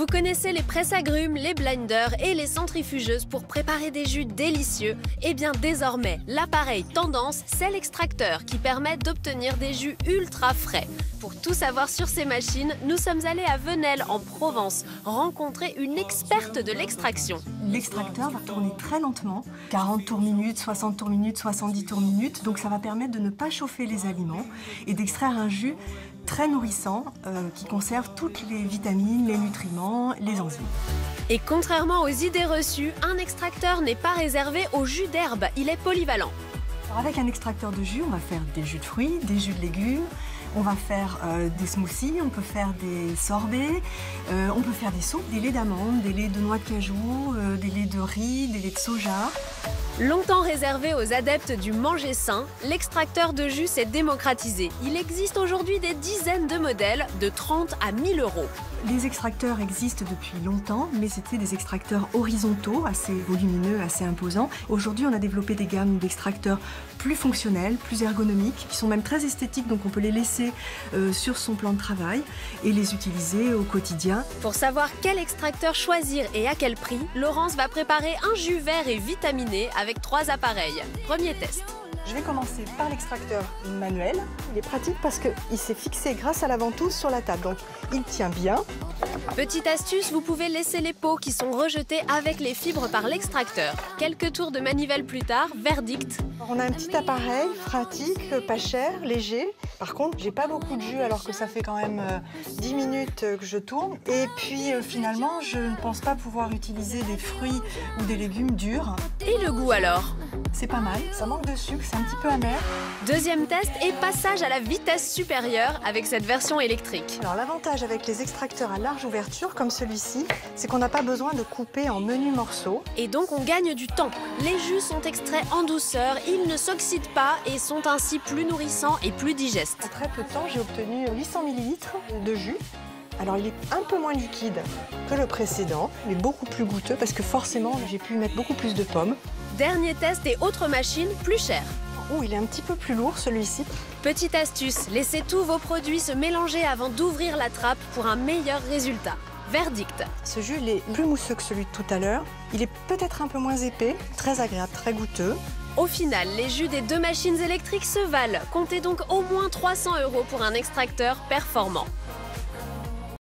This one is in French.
Vous connaissez les presses-agrumes, les blenders et les centrifugeuses pour préparer des jus délicieux? Eh bien désormais, l'appareil tendance, c'est l'extracteur qui permet d'obtenir des jus ultra frais. Pour tout savoir sur ces machines, nous sommes allés à Venelle, en Provence, rencontrer une experte de l'extraction. L'extracteur va tourner très lentement, 40 tours minutes, 60 tours minutes, 70 tours minutes, donc ça va permettre de ne pas chauffer les aliments et d'extraire un jus très nourrissant qui conserve toutes les vitamines, les nutriments, les enzymes. Et contrairement aux idées reçues, un extracteur n'est pas réservé au jus d'herbe, il est polyvalent. Alors avec un extracteur de jus, on va faire des jus de fruits, des jus de légumes, on va faire des smoothies, on peut faire des sorbets, on peut faire des soupes, des laits d'amandes, des laits de noix de cajou, des laits de riz, des laits de soja. Longtemps réservé aux adeptes du manger sain, l'extracteur de jus s'est démocratisé. Il existe aujourd'hui des dizaines de modèles, de 30 à 1000 €. Les extracteurs existent depuis longtemps, mais c'était des extracteurs horizontaux, assez volumineux, assez imposants. Aujourd'hui, on a développé des gammes d'extracteurs plus fonctionnels, plus ergonomiques, qui sont même très esthétiques, donc on peut les laisser sur son plan de travail et les utiliser au quotidien. Pour savoir quel extracteur choisir et à quel prix, Laurence va préparer un jus vert et vitaminé avec 3 appareils. Premier test. Je vais commencer par l'extracteur manuel. Il est pratique parce qu'il s'est fixé grâce à la ventouse sur la table, donc il tient bien. Petite astuce, vous pouvez laisser les pots qui sont rejetés avec les fibres par l'extracteur. Quelques tours de manivelle plus tard, verdict. On a un petit appareil pratique, pas cher, léger. Par contre, j'ai pas beaucoup de jus alors que ça fait quand même 10 minutes que je tourne. Et puis finalement, je ne pense pas pouvoir utiliser des fruits ou des légumes durs. Et le goût alors? C'est pas mal, ça manque de sucre, c'est un petit peu amer. Deuxième test et passage à la vitesse supérieure avec cette version électrique. Alors l'avantage avec les extracteurs à large ouverture comme celui-ci, c'est qu'on n'a pas besoin de couper en menus morceaux. Et donc on gagne du temps. Les jus sont extraits en douceur, ils ne s'oxydent pas et sont ainsi plus nourrissants et plus digestes. En très peu de temps, j'ai obtenu 800 ml de jus. Alors il est un peu moins liquide que le précédent, mais beaucoup plus goûteux parce que forcément j'ai pu y mettre beaucoup plus de pommes. Dernier test et autre machine plus chère. Oh, il est un petit peu plus lourd celui-ci. Petite astuce, laissez tous vos produits se mélanger avant d'ouvrir la trappe pour un meilleur résultat. Verdict. Ce jus il est plus mousseux que celui de tout à l'heure. Il est peut-être un peu moins épais, très agréable, très goûteux. Au final, les jus des 2 machines électriques se valent. Comptez donc au moins 300 € pour un extracteur performant.